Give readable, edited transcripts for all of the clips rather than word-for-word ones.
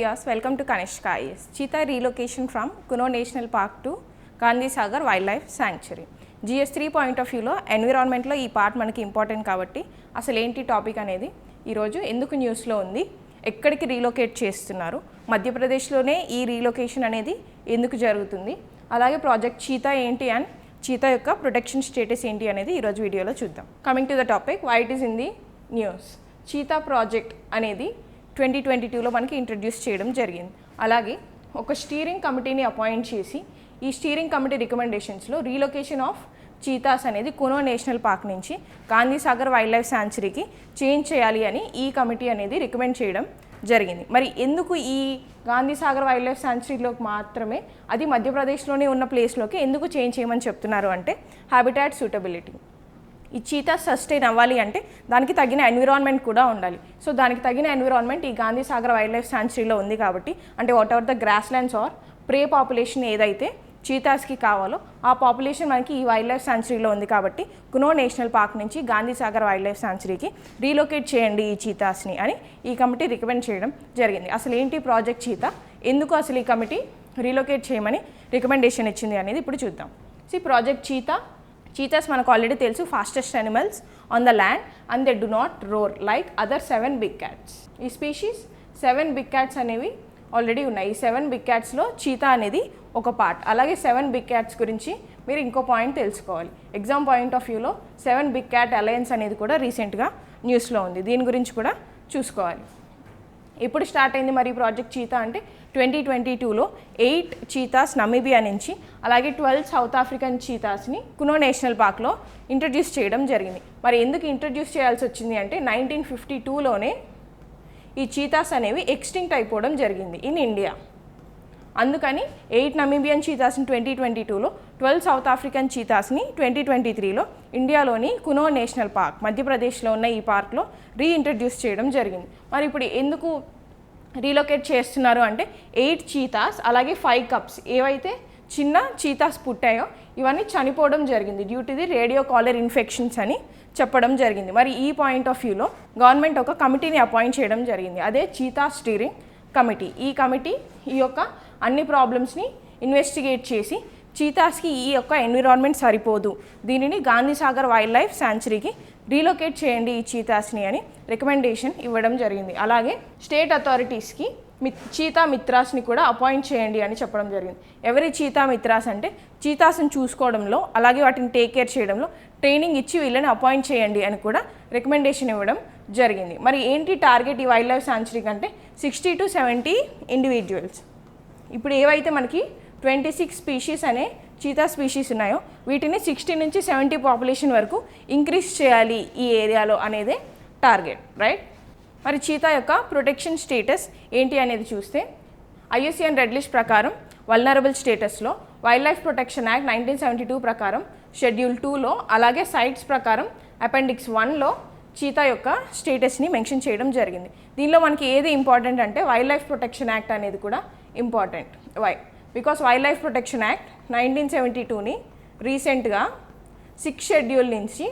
viewers, welcome to Kanishka IAS. Cheetah relocation from Kuno National Park to Gandhi Sagar Wildlife Sanctuary. GS3 point of view లో environment లో ఈ part మనకి important కాబట్టి అసలు ఏంటి topic అనేది ఈరోజు ఎందుకు న్యూస్లో ఉంది, ఎక్కడికి రీలొకేట్ చేస్తున్నారు, మధ్యప్రదేశ్లోనే ఈ రీలొకేషన్ అనేది ఎందుకు జరుగుతుంది, అలాగే ప్రాజెక్ట్ చీతా ఏంటి అండ్ చీతా యొక్క ప్రొటెక్షన్ స్టేటస్ ఏంటి అనేది ఈరోజు వీడియోలో చూద్దాం. Coming to the topic, why it is in the news. Cheetah project అనేది 2022లో మనకి ఇంట్రడ్యూస్ చేయడం జరిగింది. అలాగే ఒక స్టీరింగ్ కమిటీని అపాయింట్ చేసి ఈ స్టీరింగ్ కమిటీ రికమెండేషన్స్లో రీలొకేషన్ ఆఫ్ చీతాస్ అనేది కునో నేషనల్ పార్క్ నుంచి గాంధీ సాగర్ వైల్డ్ లైఫ్ శాంచురీకి చేంజ్ చేయాలి అని ఈ కమిటీ అనేది రికమెండ్ చేయడం జరిగింది. మరి ఎందుకు ఈ గాంధీ సాగర్ వైల్డ్ లైఫ్ శాంచురీలోకి మాత్రమే, అది మధ్యప్రదేశ్లోనే ఉన్న ప్లేస్లోకి ఎందుకు చేంజ్ చేయమని చెప్తున్నారు అంటే హ్యాబిటాట్ సూటబిలిటీ. ఈ చీతా సస్టైన్ అవ్వాలి అంటే దానికి తగిన ఎన్విరాన్మెంట్ కూడా ఉండాలి. సో దానికి తగిన ఎన్విరాన్మెంట్ ఈ గాంధీ సాగర్ వైల్డ్ లైఫ్ శాంచురీలో ఉంది కాబట్టి, అంటే whatever the grasslands are prey population ఏదైతే చీతాస్కి కావాలో ఆ పాపులేషన్ మనకి ఈ వైల్డ్ లైఫ్ శాంచురీలో ఉంది కాబట్టి కునో నేషనల్ పార్క్ నుంచి గాంధీ సాగర్ వైల్డ్ లైఫ్ శాంచురీకి రీలొకేట్ చేయండి ఈ చీతాస్ని అని ఈ కమిటీ రికమెండ్ చేయడం జరిగింది. అసలు ఏంటి ప్రాజెక్ట్ చీతా, ఎందుకు అసలు ఈ కమిటీ రీలొకేట్ చేయమని రికమెండేషన్ ఇచ్చింది అనేది ఇప్పుడు చూద్దాం. ప్రాజెక్ట్ చీతాస్ మనకు ఆల్రెడీ తెలుసు, fastest animals on the land and they do not roar like other 7 big cats. ఈ స్పీషీస్ 7 బిగ్ క్యాట్స్ అనేవి ఆల్రెడీ ఉన్నాయి. ఈ 7 బిగ్ క్యాట్స్లో చీతా అనేది ఒక పార్ట్. అలాగే 7 బిగ్ క్యాట్స్ గురించి మీరు ఇంకో పాయింట్ తెలుసుకోవాలి. ఎగ్జామ్ పాయింట్ ఆఫ్ వ్యూలో 7 బిగ్ క్యాట్ అలయన్స్ అనేది కూడా రీసెంట్గా న్యూస్లో ఉంది, దీని గురించి కూడా చూసుకోవాలి. ఎప్పుడు స్టార్ట్ అయింది మరి ప్రాజెక్ట్ చీతా అంటే 2022లో 8 చీతాస్ నమీబియా నుంచి, అలాగే 12 సౌత్ ఆఫ్రికన్ చీతాస్ని కునో నేషనల్ పార్క్లో ఇంట్రడ్యూస్ చేయడం జరిగింది. మరి ఎందుకు ఇంట్రడ్యూస్ చేయాల్సి వచ్చింది అంటే 1952లోనే ఈ చీతాస్ అనేవి ఎక్స్టింక్ట్ అయిపోవడం జరిగింది ఇన్ ఇండియా. అందుకని 8 నమీబియన్ చీతాస్ని 2022లో, 12 సౌత్ ఆఫ్రికన్ చీతాస్ని 2023లో ఇండియాలోని కునో నేషనల్ పార్క్, మధ్యప్రదేశ్లో ఉన్న ఈ పార్క్లో రీఇంట్రడ్యూస్ చేయడం జరిగింది. మరి ఇప్పుడు ఎందుకు రీలొకేట్ చేస్తున్నారు అంటే 8 చీతాస్ అలాగే 5 కప్స్ ఏవైతే చిన్న చీతాస్ పుట్టాయో ఇవన్నీ చనిపోవడం జరిగింది due to the radio collar infections అని చెప్పడం జరిగింది. మరి ఈ పాయింట్ ఆఫ్ వ్యూలో గవర్నమెంట్ ఒక కమిటీని అపాయింట్ చేయడం జరిగింది, అదే చీతా స్టీరింగ్ కమిటీ. ఈ కమిటీ ఈ యొక్క అన్ని ప్రాబ్లమ్స్ని ఇన్వెస్టిగేట్ చేసి చీతాస్కి ఈ యొక్క ఎన్విరాన్మెంట్ సరిపోదు, దీనిని గాంధీ సాగర్ వైల్డ్ లైఫ్ శాంచురీకి రీలొకేట్ చేయండి ఈ చీతాస్ని అని రికమెండేషన్ ఇవ్వడం జరిగింది. అలాగే స్టేట్ అథారిటీస్కి చీతా మిత్రాస్ని కూడా అపాయింట్ చేయండి అని చెప్పడం జరిగింది. ఎవరి చీతా మిత్రాస్ అంటే చీతాస్ని చూసుకోవడంలో అలాగే వాటిని టేక్ కేర్ చేయడంలో ట్రైనింగ్ ఇచ్చి వీళ్ళని అపాయింట్ చేయండి అని కూడా రికమెండేషన్ ఇవ్వడం జరిగింది. మరి ఏంటి టార్గెట్ ఈ వైల్డ్ లైఫ్ శాంచురీ కంటే 60 to 70 ఇండివిజువల్స్. ఇప్పుడు ఏవైతే మనకి 26 స్పీషీస్ అనే చీతా స్పీషీస్ ఉన్నాయో వీటిని 60 నుంచి 70 పాపులేషన్ వరకు ఇంక్రీజ్ చేయాలి ఈ ఏరియాలో అనేదే టార్గెట్, రైట్? మరి చీతా యొక్క ప్రొటెక్షన్ స్టేటస్ ఏంటి అనేది చూస్తే IUCN రెడ్ లిస్ట్ ప్రకారం వల్నరబుల్ స్టేటస్లో వైల్డ్ లైఫ్ ప్రొటెక్షన్ యాక్ట్ 1972 ప్రకారం షెడ్యూల్ 2లో, అలాగే సైట్స్ ప్రకారం అపెండిక్స్ 1లో చీతా యొక్క స్టేటస్ని మెన్షన్ చేయడం జరిగింది. దీనిలో మనకి ఏది ఇంపార్టెంట్ అంటే వైల్డ్ లైఫ్ ప్రొటెక్షన్ యాక్ట్ అనేది కూడా important. Why? Because wild life protection act 1972ని రీసెంట్గా 6 షెడ్యూల్ నుంచి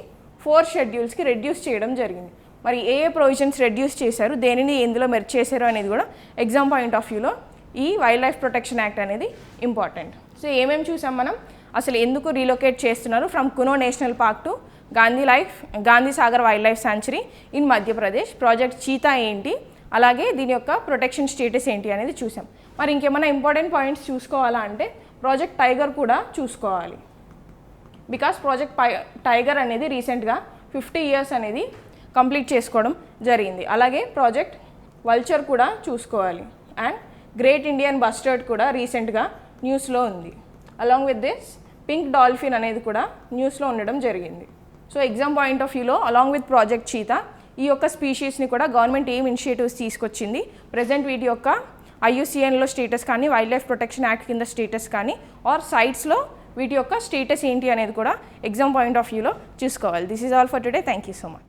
4 షెడ్యూల్స్కి రెడ్యూస్ చేయడం జరిగింది. మరి ఏ ప్రొవిజన్స్ రెడ్యూస్ చేశారు, దేనిని ఎందులో మెర్జ్ చేశారు అనేది కూడా ఎగ్జామ్ పాయింట్ ఆఫ్ వ్యూలో ఈ వైల్డ్ లైఫ్ ప్రొటెక్షన్ యాక్ట్ అనేది ఇంపార్టెంట్. సో ఏమేమి చూసాం మనం, అసలు ఎందుకు రీలొకేట్ చేస్తున్నారు from Kuno national park to Gandhi Sagar wild life sanctuary in Madhya Pradesh, project cheetah ఏంటి, అలాగే దీని యొక్క ప్రొటెక్షన్ స్టేటస్ ఏంటి అనేది చూసాం. మరి ఇంకేమైనా ఇంపార్టెంట్ పాయింట్స్ చూసుకోవాలా అంటే ప్రాజెక్ట్ టైగర్ కూడా చూసుకోవాలి. బికాస్ ప్రాజెక్ట్ టైగర్ అనేది రీసెంట్గా 50 years అనేది కంప్లీట్ చేసుకోవడం జరిగింది. అలాగే ప్రాజెక్ట్ వల్చర్ కూడా చూసుకోవాలి అండ్ గ్రేట్ ఇండియన్ బస్టర్డ్ కూడా రీసెంట్గా న్యూస్లో ఉంది. Along with this pink dolphin అనేది కూడా న్యూస్లో ఉండడం జరిగింది. సో ఎగ్జామ్ పాయింట్ ఆఫ్ వ్యూలో అలాంగ్ విత్ ప్రాజెక్ట్ చీతా ఈ యొక్క స్పీషీస్ని కూడా గవర్నమెంట్ ఏం ఇనిషియేటివ్స్ తీసుకొచ్చింది, ప్రజెంట్ వీటి యొక్క IUCNలో స్టేటస్ కానీ వైల్డ్ లైఫ్ ప్రొటెక్షన్ యాక్ట్ కింద స్టేటస్ కానీ ఆర్ సైట్స్లో వీటి యొక్క స్టేటస్ ఏంటి అనేది కూడా ఎగ్జామ్ పాయింట్ ఆఫ్ వ్యూలో చూసుకోవాలి. This is all for today. Thank you so much.